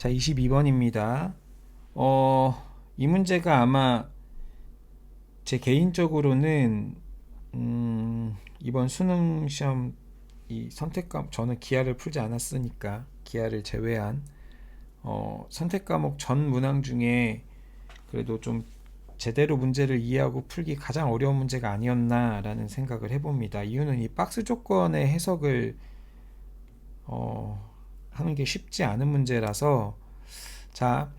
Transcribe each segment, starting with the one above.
자, 22번입니다. 이 문제가 아마 제 개인적으로는 이번 수능 시험 이 선택 과목, 저는 기하를 풀지 않았으니까 기하를 제외한 선택 과목 전 문항 중에 그래도 좀 제대로 문제를 이해하고 풀기 가장 어려운 문제가 아니었나라는 생각을 해봅니다. 이유는 이 박스 조건의 해석을 하는 게 쉽지 않은 문제라서, 자,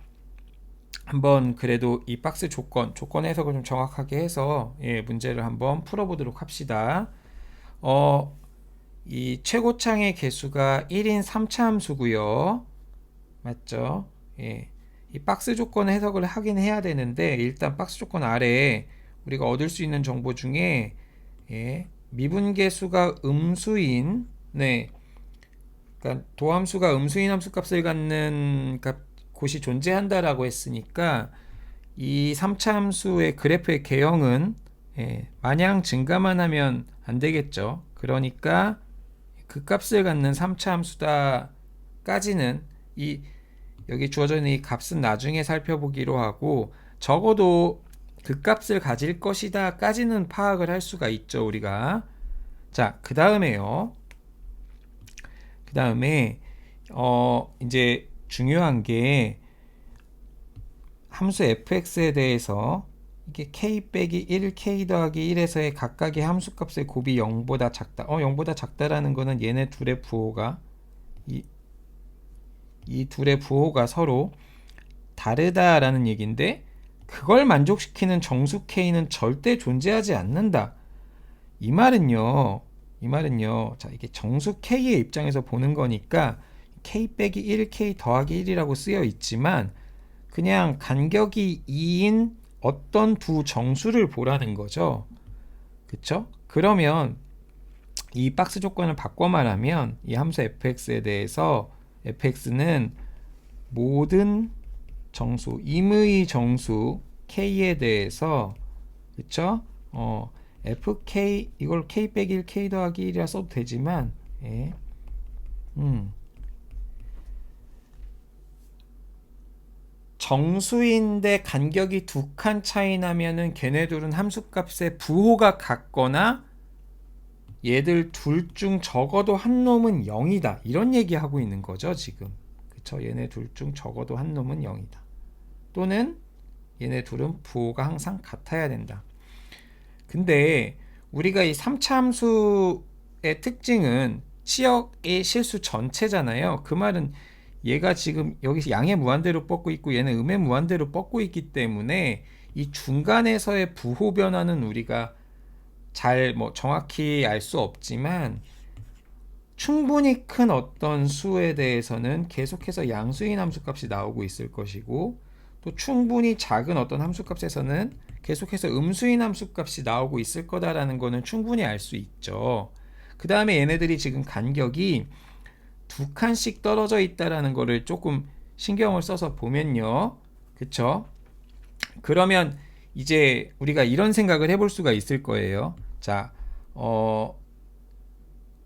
한번 그래도 이 박스 조건 해석을 좀 정확하게 해서 문제를 한번 풀어보도록 합시다. 이 최고창의 개수가 1인 3차 함수고요. 맞죠? 이 박스 조건 해석을 하긴 해야 되는데, 일단 박스 조건 아래에 우리가 얻을 수 있는 정보 중에 미분계수가 음수인, 그러니까 도함수가 음수인 함수값을 갖는 곳이 존재한다라고 했으니까 이 3차 함수의 그래프의 개형은 마냥 증가만 하면 안 되겠죠. 그러니까 그 값을 갖는 3차 함수다까지는 여기 주어져 있는 이 값은 나중에 살펴보기로 하고, 적어도 그 값을 가질 것이다까지는 파악을 할 수가 있죠, 우리가. 자, 그 다음에 이제 중요한 게 함수 fx에 대해서 이게 k 빼기 1, k 더하기 1에서의 각각의 함수값의 곱이 0보다 작다. 0보다 작다라는 거는 얘네 둘의 부호가 이 둘의 부호가 서로 다르다라는 얘기인데, 그걸 만족시키는 정수 k는 절대 존재하지 않는다. 이 말은요, 자, 이게 정수 k의 입장에서 보는 거니까 k 빼기 1, k 더하기 1이라고 쓰여 있지만 그냥 간격이 2인 어떤 두 정수를 보라는 거죠. 그쵸? 그러면 이 박스 조건을 바꿔 말하면 이 함수 fx에 대해서 fx는 모든 정수, 임의 정수 k에 대해서, 그쵸? fk, 이걸 k 빼기 1, k 더하기 1이라 써도 되지만, 정수인데 간격이 두 칸 차이 나면은 걔네들은 함수값의 부호가 같거나 얘들 둘 중 적어도 한 놈은 0이다. 이런 얘기하고 있는 거죠, 지금. 그쵸? 얘네 둘 중 적어도 한 놈은 0이다. 또는 얘네 둘은 부호가 항상 같아야 된다. 근데 우리가 이 3차 함수의 특징은 치역의 실수 전체잖아요. 그 말은 얘가 지금 여기서 양의 무한대로 뻗고 있고 얘는 음의 무한대로 뻗고 있기 때문에 이 중간에서의 부호 변화는 우리가 잘 정확히 알 수 없지만, 충분히 큰 어떤 수에 대해서는 계속해서 양수인 함수값이 나오고 있을 것이고, 또 충분히 작은 어떤 함수값에서는 계속해서 음수인 함수값이 나오고 있을 거다라는 거는 충분히 알 수 있죠. 그 다음에 얘네들이 지금 간격이 두 칸씩 떨어져 있다라는 거를 조금 신경을 써서 보면요. 그쵸? 그러면 이제 우리가 이런 생각을 해볼 수가 있을 거예요. 자,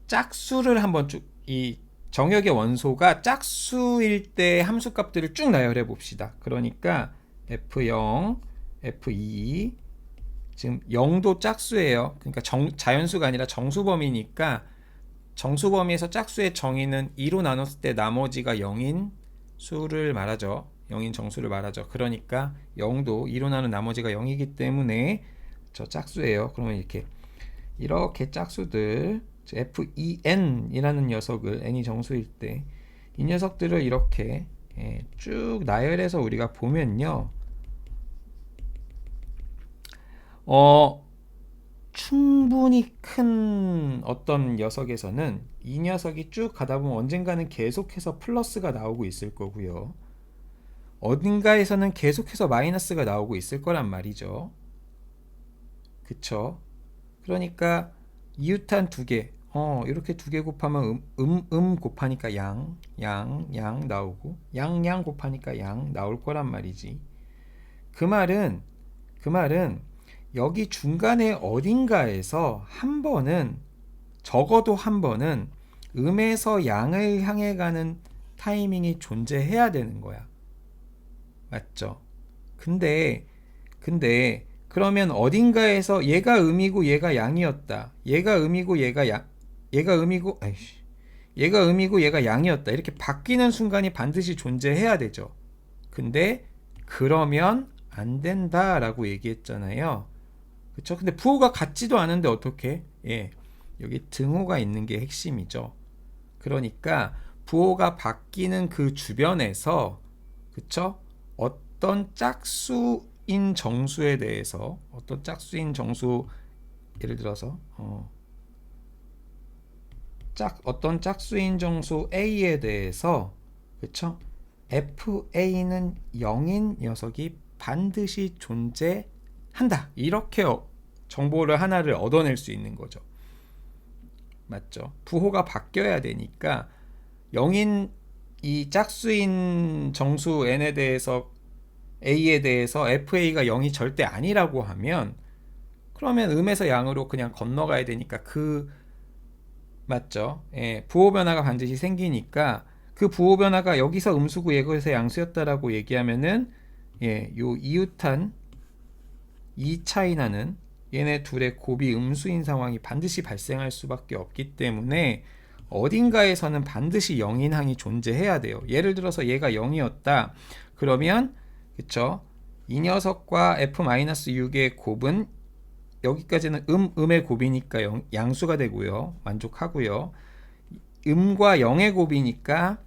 짝수를 한번 이 정역의 원소가 짝수일 때 함수값들을 쭉 나열해 봅시다. 그러니까 f0, f2, 지금 0도 짝수예요. 그러니까 자연수가 아니라 정수범위니까 정수범위에서 짝수의 정의는 2로 나눴을 때 나머지가 0인 수를 말하죠. 0인 정수를 말하죠. 그러니까 0도 2로 나눈 나머지가 0이기 때문에 저 짝수예요. 그러면 이렇게 짝수들 FEN이라는 녀석을, n이 정수일 때 이 녀석들을 이렇게 쭉 나열해서 우리가 보면요, 충분히 큰 어떤 녀석에서는 이 녀석이 쭉 가다 보면 언젠가는 계속해서 플러스가 나오고 있을 거고요, 어딘가에서는 계속해서 마이너스가 나오고 있을 거란 말이죠. 그쵸? 그러니까 이웃한 두 개, 이렇게 두 개 곱하면 곱하니까 양 나오고, 양 곱하니까 양 나올 거란 말이지. 그 말은 여기 중간에 어딘가에서 한 번은, 적어도 한 번은 음에서 양을 향해 가는 타이밍이 존재해야 되는 거야. 맞죠? 근데 그러면 어딘가에서 얘가 음이고 얘가 양이었다. 얘가 음이고 얘가 음이고 얘가 양이었다. 이렇게 바뀌는 순간이 반드시 존재해야 되죠. 근데 그러면 안 된다라고 얘기했잖아요. 그쵸? 근데 부호가 같지도 않은데 어떻게? 예. 여기 등호가 있는 게 핵심이죠. 그러니까 부호가 바뀌는 그 주변에서 그쵸? 어떤 짝수인 정수에 대해서 어떤 짝수인 정수 예를 들어서 어떤 짝수인 정수 A에 대해서 그쵸? FA는 0인 녀석이 반드시 존재한다. 이렇게 정보를 하나를 얻어낼 수 있는 거죠. 맞죠? 부호가 바뀌어야 되니까 0인 이 짝수인 정수 n에 대해서 a에 대해서 fa가 0이 절대 아니라고 하면 그러면 음에서 양으로 그냥 건너가야 되니까 맞죠? 예, 부호 변화가 반드시 생기니까 그 부호 변화가 여기서 음수고 여기서 양수였다라고 얘기하면은 예, 요 이웃한 이 차이 나는 얘네 둘의 곱이 음수인 상황이 반드시 발생할 수밖에 없기 때문에 어딘가에서는 반드시 0인 항이 존재해야 돼요. 예를 들어서 얘가 0이었다. 그러면 그쵸? 이 녀석과 f-6의 곱은 여기까지는 음의 곱이니까 양수가 되고요. 만족하고요. 음과 0의 곱이니까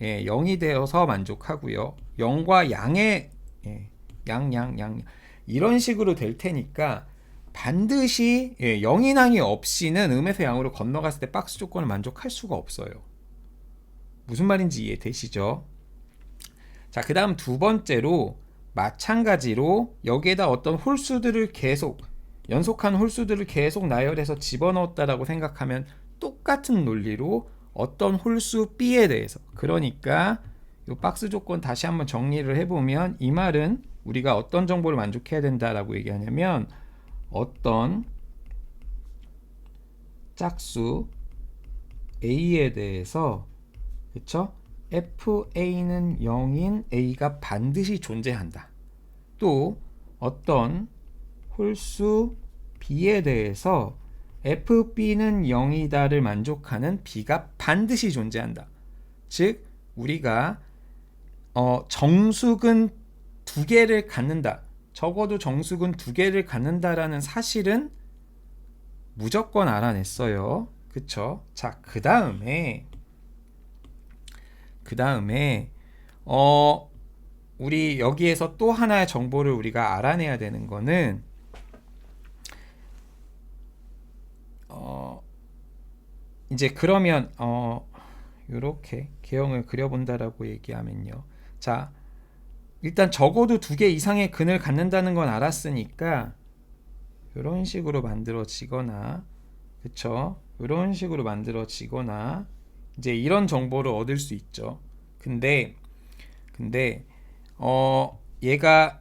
예, 0이 되어서 만족하고요. 0과 양의 양 이런 식으로 될 테니까 반드시 0인항이 없이는 음에서 양으로 건너갔을 때 박스 조건을 만족할 수가 없어요. 무슨 말인지 이해되시죠? 자, 그 다음 두 번째로 마찬가지로 여기에다 어떤 홀수들을 계속 연속한 홀수들을 계속 나열해서 집어넣었다라고 생각하면 똑같은 논리로 어떤 홀수 B에 대해서 그러니까 이 박스 조건 다시 한번 정리를 해보면 이 말은 우리가 어떤 정보를 만족해야 된다라고 얘기하냐면 어떤 짝수 A에 대해서 그쵸? FA는 0인 A가 반드시 존재한다. 또 어떤 홀수 B에 대해서 FB는 0이다를 만족하는 B가 반드시 존재한다. 즉 우리가 정수근 두 개를 갖는다. 적어도 정수근 두 개를 갖는다라는 사실은 무조건 알아냈어요. 그쵸? 자, 그 다음에 우리 여기에서 또 하나의 정보를 우리가 알아내야 되는 거는 이제 그러면 이렇게 개형을 그려본다라고 얘기하면요. 자, 일단 적어도 두 개 이상의 근을 갖는다는 건 알았으니까 이런 식으로 만들어지거나 그쵸? 이런 식으로 만들어지거나 이제 이런 정보를 얻을 수 있죠. 근데 얘가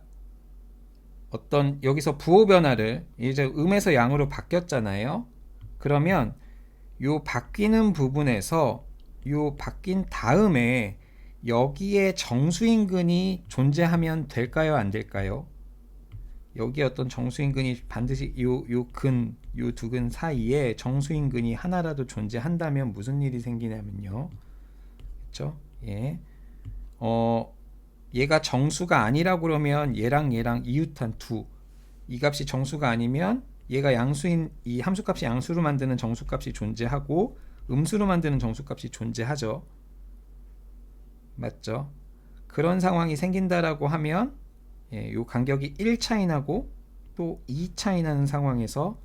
어떤 여기서 부호 변화를 이제 음에서 양으로 바뀌었잖아요. 그러면 요 바뀌는 부분에서 요 바뀐 다음에 여기에 정수인근이 존재하면 될까요? 안 될까요? 여기에 어떤 정수인근이 반드시 요 두 근 사이에 정수인근이 하나라도 존재한다면 무슨 일이 생기냐면요. 그렇죠? 예. 얘가 정수가 아니라고 그러면 얘랑 이웃한 이 값이 정수가 아니면 얘가 양수인 이 함수값이 양수로 만드는 정수값이 존재하고 음수로 만드는 정수값이 존재하죠. 맞죠? 그런 상황이 생긴다라고 하면 요 간격이 1 차이 나고 또 2 차이 나는 상황에서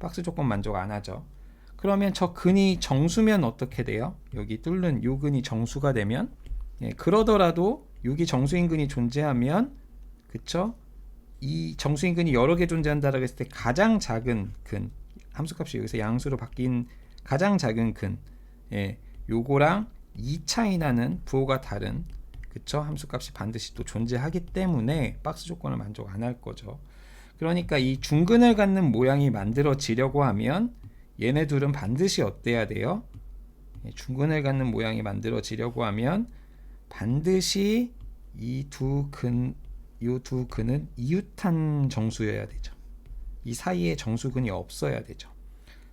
박스 조건 만족 안 하죠. 그러면 저 근이 정수면 어떻게 돼요? 여기 뚫는 요 근이 정수가 되면 그러더라도 여기 정수인근이 존재하면 그쵸? 이 정수인근이 여러 개 존재한다라고 했을 때 가장 작은 근 함수값이 여기서 양수로 바뀐 가장 작은 근 요거랑 2 차이 나는 부호가 다른 그쵸? 함수값이 반드시 또 존재하기 때문에 박스 조건을 만족 안 할 거죠. 그러니까 이 중근을 갖는 모양이 만들어지려고 하면 얘네 둘은 반드시 어때야 돼요? 중근을 갖는 모양이 만들어지려고 하면 반드시 이 두 근은 이웃한 정수여야 되죠. 이 사이에 정수근이 없어야 되죠.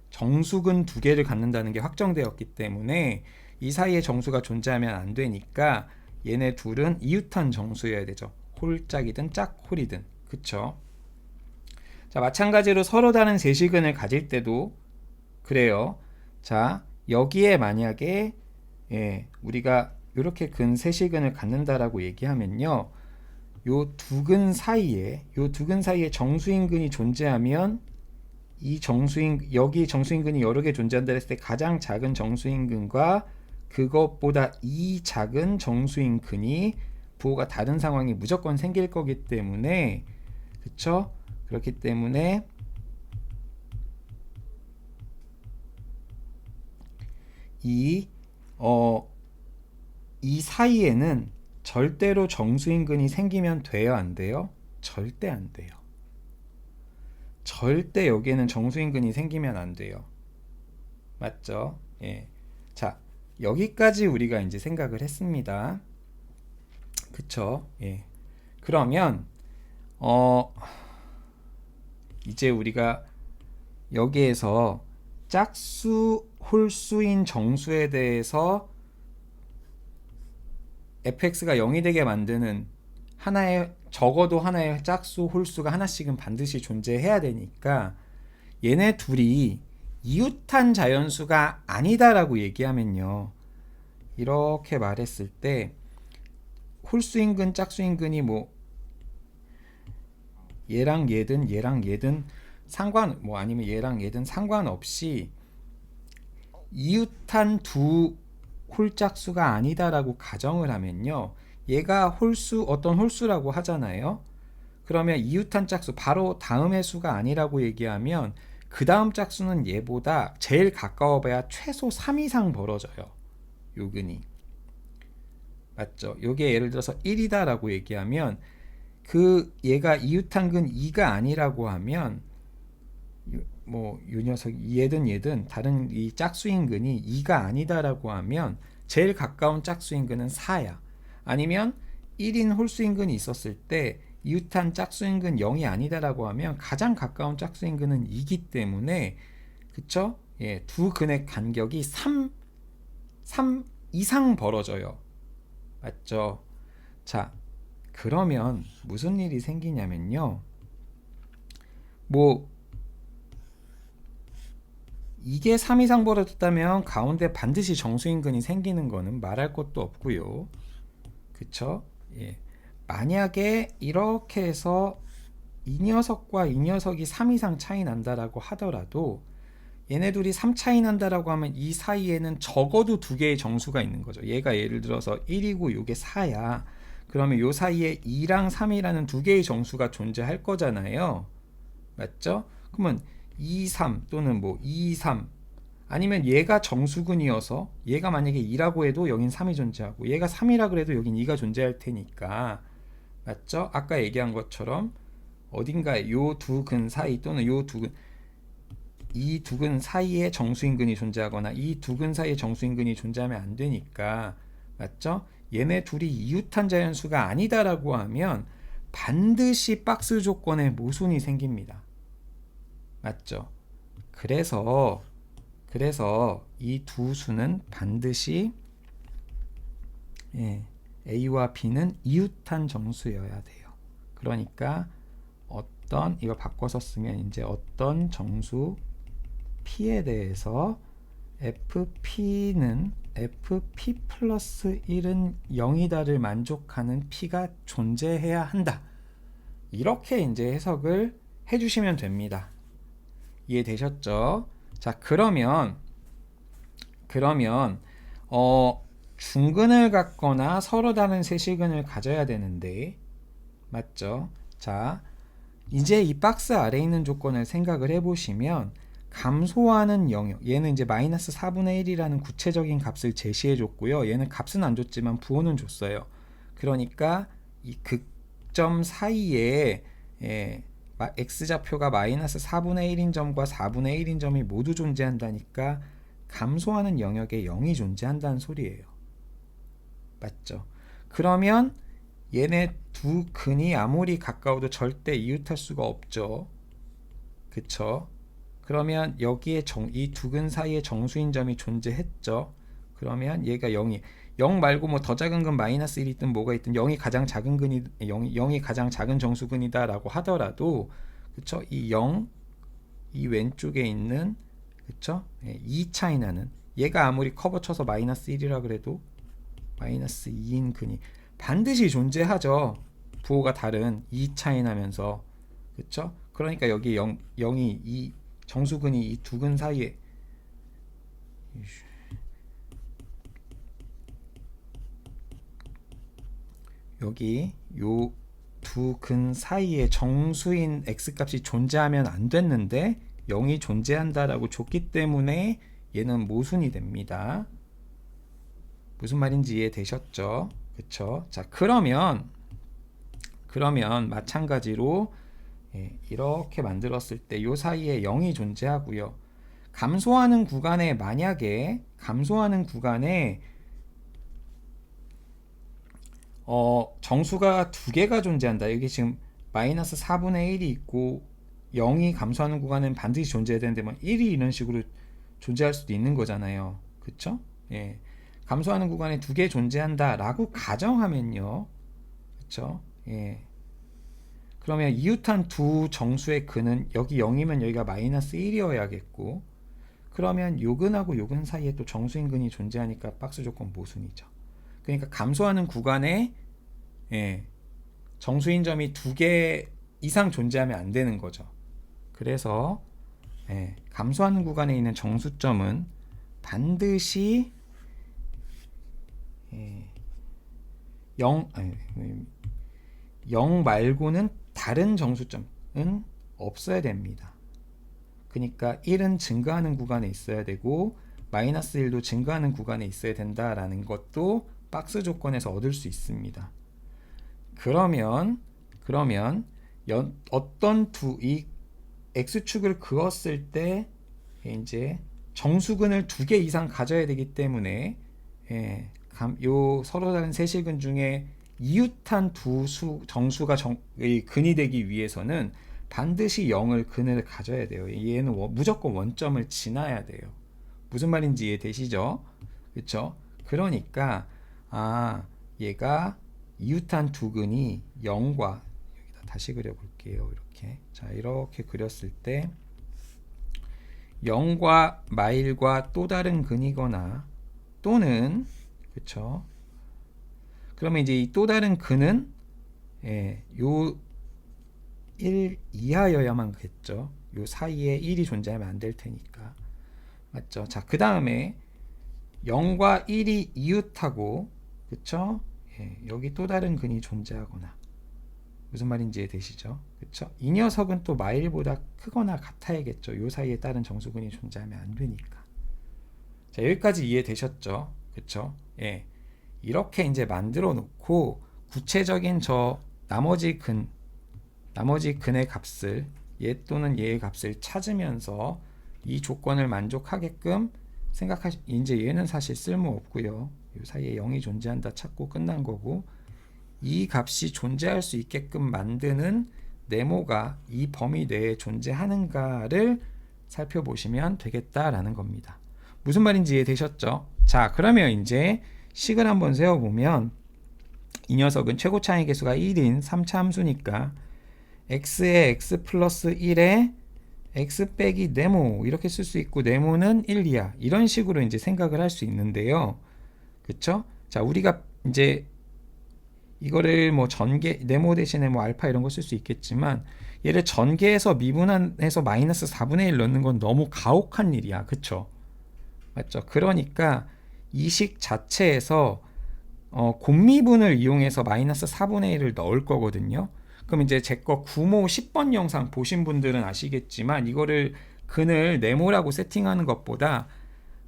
정수근 두 개를 갖는다는 게 확정되었기 때문에 이 사이에 정수가 존재하면 안 되니까 얘네 둘은 이웃한 정수여야 되죠. 홀짝이든 짝홀이든. 그쵸? 자, 마찬가지로 서로 다른 세시근을 가질 때도 그래요. 자, 여기에 만약에 우리가 이렇게 근 세시근을 갖는다라고 얘기하면요. 요 두 근 사이에 정수인근이 존재하면 여기 정수인근이 여러 개 존재한다 했을 때 가장 작은 정수인근과 그것보다 이 작은 정수인근이 부호가 다른 상황이 무조건 생길 거기 때문에, 그쵸? 그렇기 때문에 이 사이에는 절대로 정수인근이 생기면 돼요, 안 돼요? 절대 안 돼요. 절대 여기에는 정수인근이 생기면 안 돼요. 맞죠? 예. 자, 여기까지 우리가 이제 생각을 했습니다. 그쵸? 예. 그러면 이제 우리가 여기에서 짝수, 홀수인 정수에 대해서 fx가 0이 되게 만드는 적어도 하나의 짝수, 홀수가 하나씩은 반드시 존재해야 되니까 얘네 둘이 이웃한 자연수가 아니다라고 얘기하면요. 이렇게 말했을 때 홀수인근, 짝수인근이 뭐 얘랑 얘든 아니면 얘랑 얘든 상관없이 이웃한 두 홀짝수가 아니다라고 가정을 하면요. 얘가 어떤 홀수라고 하잖아요. 그러면 이웃한 짝수, 바로 다음의 수가 아니라고 얘기하면 그 다음 짝수는 얘보다 제일 가까워 봐야 최소 3 이상 벌어져요. 요 근이. 맞죠? 요게 예를 들어서 1이다 라고 얘기하면 얘가 이웃한 근 2가 아니라고 하면 요 녀석 얘든 다른 이 짝수인근이 2가 아니다라고 하면 제일 가까운 짝수인근은 4야. 아니면 1인 홀수인근이 있었을 때 이웃한 짝수인근 0이 아니다라고 하면 가장 가까운 짝수인근은 2기 때문에, 그쵸? 예, 두 근의 간격이 3 이상 벌어져요. 맞죠? 자, 그러면 무슨 일이 생기냐면요. 이게 3 이상 벌어졌다면 가운데 반드시 정수인근이 생기는 거는 말할 것도 없고요. 그쵸? 예. 만약에 이렇게 해서 이 녀석과 이 녀석이 3 이상 차이 난다라고 하더라도 얘네 둘이 3 차이 난다라고 하면 이 사이에는 적어도 두 개의 정수가 있는 거죠. 얘가 예를 들어서 1이고 요게 4야. 그러면 요 사이에 2랑 3이라는 두 개의 정수가 존재할 거잖아요. 맞죠? 그러면 2, 3 또는 2, 3 아니면 얘가 정수근이어서 얘가 만약에 2라고 해도 여긴 3이 존재하고 얘가 3이라 그래도 여긴 2가 존재할 테니까, 맞죠? 아까 얘기한 것처럼 어딘가에 요 두 근 사이 또는 이 두 근 사이에 정수인근이 존재하거나 이 두 근 사이에 정수인근이 존재하면 안 되니까, 맞죠? 얘네 둘이 이웃한 자연수가 아니다라고 하면 반드시 박스 조건에 모순이 생깁니다. 맞죠? 그래서 이 두 수는 반드시 A와 B는 이웃한 정수여야 돼요. 그러니까 이거 바꿔서 쓰면 이제 어떤 정수 P에 대해서 FP는 FP 플러스 1은 0이다를 만족하는 P가 존재해야 한다. 이렇게 이제 해석을 해주시면 됩니다. 이해되셨죠? 자, 그러면 중근을 갖거나 서로 다른 세시근을 가져야 되는데, 맞죠? 자, 이제 이 박스 아래에 있는 조건을 생각을 해보시면 감소하는 영역, 얘는 이제 마이너스 4분의 1이라는 구체적인 값을 제시해 줬고요. 얘는 값은 안 줬지만 부호는 줬어요. 그러니까 이 극점 사이에 x좌표가 마이너스 4분의 1인 점과 4분의 1인 점이 모두 존재한다니까 감소하는 영역에 0이 존재한다는 소리예요. 맞죠? 그러면 얘네 두 근이 아무리 가까워도 절대 이웃할 수가 없죠. 그쵸? 그러면 여기에 이 두 근 사이에 정수인 점이 존재했죠. 그러면 얘가 0이 0 말고 뭐 더 작은 근 마이너스 1이 있든 뭐가 있든 0이 가장 작은 근이 0이 가장 작은 정수근이다 라고 하더라도, 그쵸? 이 0, 이 왼쪽에 있는, 그쵸? 2 차이 나는, 얘가 아무리 커버 쳐서 마이너스 1이라 그래도 마이너스 2인 근이 반드시 존재하죠. 부호가 다른 2 차이 나면서. 그쵸? 그러니까 여기 0이 이 정수근이 이 두 근 사이에, 여기 요 두 근 사이에 정수인 x값이 존재하면 안 됐는데 0이 존재한다라고 줬기 때문에 얘는 모순이 됩니다. 무슨 말인지 이해되셨죠? 그쵸? 자, 그러면 마찬가지로 이렇게 만들었을 때 요 사이에 0이 존재하고요. 감소하는 구간에 만약에 정수가 두 개가 존재한다. 여기 지금 마이너스 4분의 1이 있고 0이 감소하는 구간은 반드시 존재해야 되는데 뭐 1이 이런 식으로 존재할 수도 있는 거잖아요. 그쵸? 예. 감소하는 구간에 두 개 존재한다 라고 가정하면요. 그쵸? 예. 그러면 이웃한 두 정수의 근은 여기 0이면 여기가 마이너스 1이어야겠고, 그러면 요 근하고 요 근 사이에 또 정수인 근이 존재하니까 박스 조건 모순이죠. 그러니까 감소하는 구간에 정수인 점이 두 개 이상 존재하면 안 되는 거죠. 그래서 감소하는 구간에 있는 정수점은 반드시 0 말고는 다른 정수점은 없어야 됩니다. 그러니까 1은 증가하는 구간에 있어야 되고 마이너스 1도 증가하는 구간에 있어야 된다라는 것도 박스 조건에서 얻을 수 있습니다. 그러면 어떤 이 x축을 그었을 때 이제 정수근을 두 개 이상 가져야 되기 때문에 요 서로 다른 세실근 중에 이웃한 두 정수가 근이 되기 위해서는 반드시 0을 근을 가져야 돼요. 얘는 무조건 원점을 지나야 돼요. 무슨 말인지 이해되시죠? 그쵸? 그러니까 얘가 이웃한 두 근이 0과, 여기다 다시 그려볼게요. 이렇게. 자, 이렇게 그렸을 때 0과 마일과 또 다른 근이거나 또는, 그쵸? 그러면 이제 이 또 다른 근은 요 1 이하여야만겠죠. 요 사이에 1이 존재하면 안 될 테니까. 맞죠? 자, 그 다음에 0과 1이 이웃하고, 그쵸? 여기 또 다른 근이 존재하거나, 무슨 말인지 이해되시죠? 그쵸? 이 녀석은 또 마일보다 크거나 같아야겠죠. 요 사이에 다른 정수근이 존재하면 안 되니까. 자, 여기까지 이해되셨죠? 그쵸? 이렇게 이제 만들어 놓고 구체적인 나머지 근의 값을, 얘 또는 얘의 값을 찾으면서 이 조건을 만족하게끔 이제 얘는 사실 쓸모 없고요. 이 사이에 0이 존재한다 찾고 끝난 거고, 이 값이 존재할 수 있게끔 만드는 네모가 이 범위 내에 존재하는가를 살펴보시면 되겠다라는 겁니다. 무슨 말인지 이해되셨죠? 자, 그러면 이제 식을 한번 세워보면 이 녀석은 최고 차이 개수가 1인 3차 함수니까 x에 x 플러스 1에 x 빼기 네모 이렇게 쓸 수 있고, 네모는 1 이하 이런 식으로 이제 생각을 할 수 있는데요. 그쵸? 자, 우리가 이제 이거를 뭐 전개, 네모 대신에 뭐 알파 이런 거 쓸 수 있겠지만, 얘를 전개해서 미분해서 마이너스 4분의 1 넣는 건 너무 가혹한 일이야. 그쵸? 맞죠? 그러니까 이 식 자체에서 곱미분을 이용해서 마이너스 4분의 1을 넣을 거거든요. 그럼 이제 제 거 구모 10번 영상 보신 분들은 아시겠지만, 이거를 근을 네모라고 세팅하는 것보다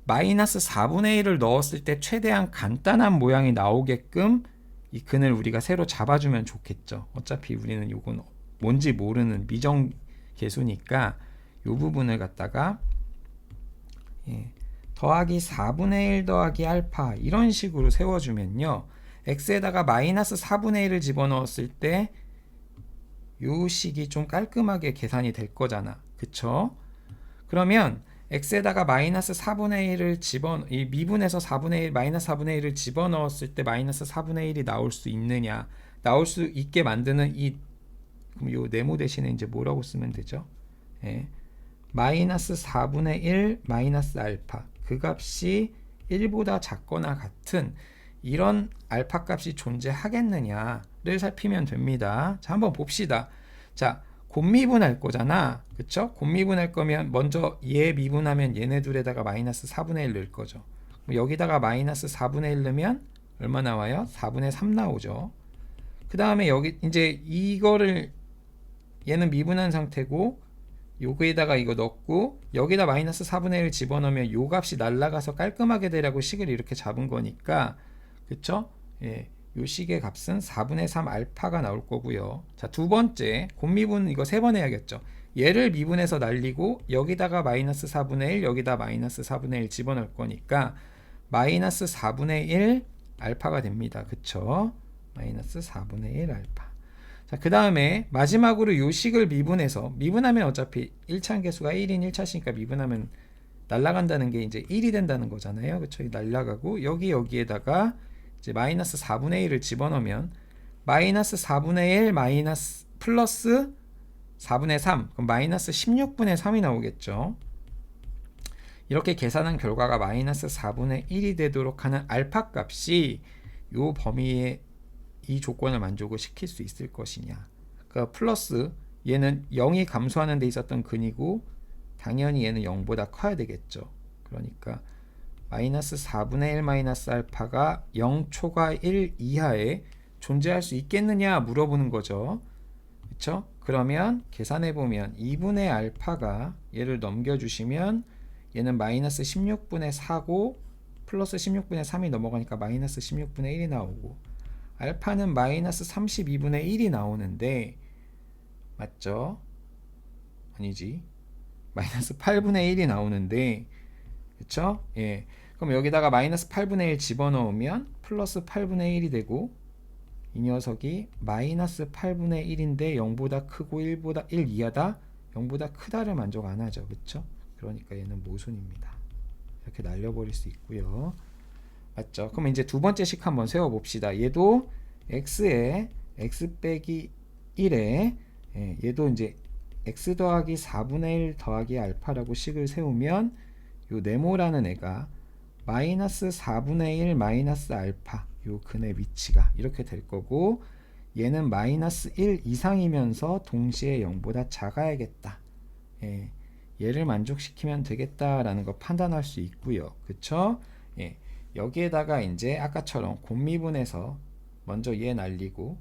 마이너스 4분의 1을 넣었을 때 최대한 간단한 모양이 나오게끔 이 근을 우리가 새로 잡아주면 좋겠죠. 어차피 우리는 요건 뭔지 모르는 미정 계수니까 요 부분을 갖다가 더하기 4분의 1 더하기 알파 이런 식으로 세워주면요. x에다가 마이너스 4분의 1을 집어넣었을 때 요 식이 좀 깔끔하게 계산이 될 거잖아. 그쵸? 그러면 x에다가 마이너스 4분의 1을 이 미분에서 4분의 1, 마이너스 4분의 1을 집어넣었을 때 마이너스 4분의 1이 나올 수 있느냐, 나올 수 있게 만드는 그럼 요 네모 대신에 이제 뭐라고 쓰면 되죠? 예. 마이너스 4분의 1 마이너스 알파, 그 값이 1보다 작거나 같은 이런 알파 값이 존재하겠느냐를 살피면 됩니다. 자, 한번 봅시다. 자, 곱미분할 거잖아. 그쵸? 곱미분할 거면 먼저 얘 미분하면 얘네 둘에다가 마이너스 4분의 1 넣을 거죠. 여기다가 마이너스 4분의 1 넣으면 얼마 나와요? 4분의 3 나오죠. 그 다음에 여기 이제 이거를 얘는 미분한 상태고 여기에다가 이거 넣고 여기다 마이너스 4분의 1 집어넣으면 요 값이 날라가서 깔끔하게 되라고 식을 이렇게 잡은 거니까, 그쵸? 예. 요 식의 값은 4분의 3 알파가 나올 거고요. 자, 두 번째 곱미분 이거 3번 해야겠죠. 얘를 미분해서 날리고 여기다가 마이너스 4분의 1 여기다 마이너스 4분의 1 집어넣을 거니까 마이너스 4분의 1 알파가 됩니다. 그쵸? 마이너스 4분의 1 알파. 자, 그 다음에 마지막으로 요 식을 미분하면 어차피 1차 함계수가 1인 1차시니까 미분하면 날라간다는 게 이제 1이 된다는 거잖아요. 그쵸? 날라가고 여기에다가 이제 마이너스 4분의 1을 집어넣으면 마이너스 4분의 1 마이너스 플러스 4분의 3, 그럼 마이너스 16분의 3이 나오겠죠. 이렇게 계산한 결과가 마이너스 4분의 1이 되도록 하는 알파 값이 요 범위에 이 조건을 만족을 시킬 수 있을 것이냐. 그러니까 플러스 얘는 0이 감소하는 데 있었던 근이고 당연히 얘는 0보다 커야 되겠죠. 그러니까 마이너스 4분의 1 마이너스 알파가 0초과 1 이하에 존재할 수 있겠느냐 물어보는 거죠. 그쵸? 그러면 계산해보면 2분의 알파가 얘를 넘겨주시면 얘는 마이너스 16분의 4고 플러스 16분의 3이 넘어가니까 마이너스 16분의 1이 나오고 알파는 마이너스 32분의 1이 나오는데 맞죠? 아니지. 마이너스 8분의 1이 나오는데 그쵸? 예. 그럼 여기다가 마이너스 8분의 1 집어넣으면 플러스 8분의 1이 되고 이 녀석이 마이너스 8분의 1인데 0보다 크고 1보다 1 이하다 0보다 크다를 만족 안 하죠. 그쵸? 그러니까 얘는 모순입니다. 이렇게 날려버릴 수 있고요. 맞죠? 그럼 이제 두 번째 식 한번 세워봅시다. 얘도 x에 x 빼기 1에 얘도 이제 x 더하기 4분의 1 더하기 알파라고 식을 세우면 요 네모라는 애가 마이너스 4분의 1 마이너스 알파 요 근의 위치가 이렇게 될 거고 얘는 마이너스 1 이상이면서 동시에 0보다 작아야겠다. 얘를 만족시키면 되겠다라는 거 판단할 수 있고요. 그쵸? 여기에다가 이제 아까처럼 곱미분해서 먼저 얘 날리고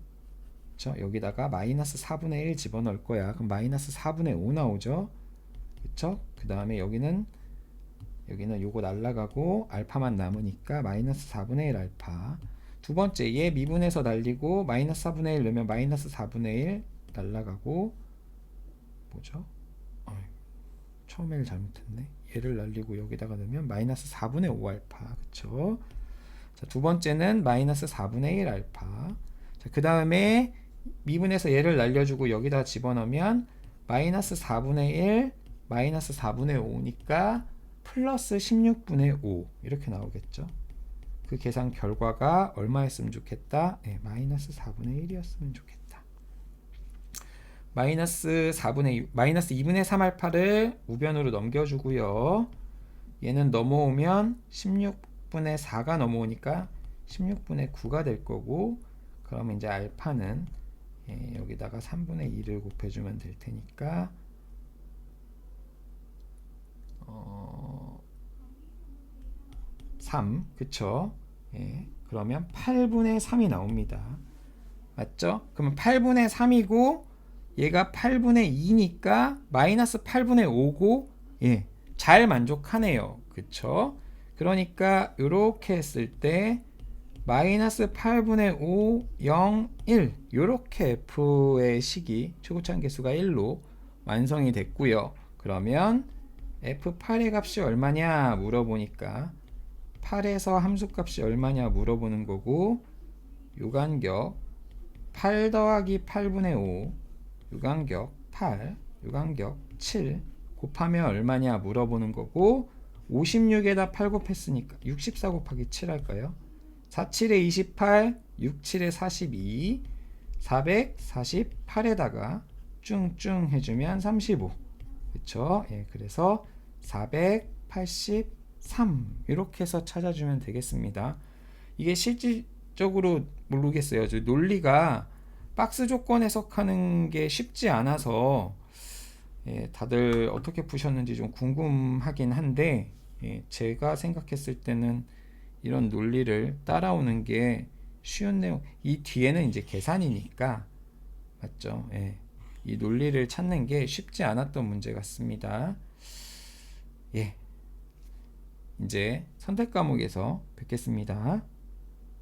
그쵸? 여기다가 마이너스 4분의 1 집어넣을 거야. 그럼 마이너스 4분의 5 나오죠? 그쵸? 그 다음에 여기는 요거 날라가고 알파만 남으니까 마이너스 4분의 1 알파. 두 번째 얘 미분해서 날리고 마이너스 4분의 1 넣으면 마이너스 4분의 1 날라가고 뭐죠? 처음에를 잘못했네. 얘를 날리고 여기다가 넣으면 마이너스 4분의 5 알파. 그쵸? 자, 두 번째는 마이너스 4분의 1 알파. 자, 그 다음에 미분해서 얘를 날려주고 여기다 집어넣으면 마이너스 4분의 1 마이너스 4분의 5니까 플러스 16분의 5 이렇게 나오겠죠. 그 계산 결과가 얼마였으면 좋겠다? 마이너스 4분의 1이었으면 좋겠다. 마이너스 2분의 3 알파를 우변으로 넘겨주고요. 얘는 넘어오면 16분의 4가 넘어오니까 16분의 9가 될 거고 그러면 이제 알파는 여기다가 3분의 2를 곱해주면 될 테니까 3 그쵸? 그러면 8분의 3이 나옵니다. 맞죠? 그러면 8분의 3이고 얘가 8분의 2니까 마이너스 8분의 5고 잘 만족하네요. 그쵸? 그러니까 이렇게 했을 때 마이너스 8분의 5, 0, 1 이렇게 f의 식이 최고차함 계수가 1로 완성이 됐고요. 그러면 F8의 값이 얼마냐 물어보니까 8에서 함수값이 얼마냐 물어보는 거고, 유간격 8 더하기 8분의 5, 유간격 8, 유간격 7 곱하면 얼마냐 물어보는 거고, 56에다 8 곱했으니까 64 곱하기 7 할까요? 4, 7에 28, 6, 7에 42, 448에다가 쭝쭝 해주면 35. 그쵸? 예, 그래서 483 이렇게 해서 찾아주면 되겠습니다. 이게 실질적으로 모르겠어요. 저 논리가 박스 조건 해석하는 게 쉽지 않아서 예, 다들 어떻게 푸셨는지 좀 궁금하긴 한데, 예, 제가 생각했을 때는 이런 논리를 따라오는 게 쉬운 내용, 이 뒤에는 이제 계산이니까 맞죠? 예, 이 논리를 찾는 게 쉽지 않았던 문제 같습니다. 예, 이제 선택 과목에서 뵙겠습니다.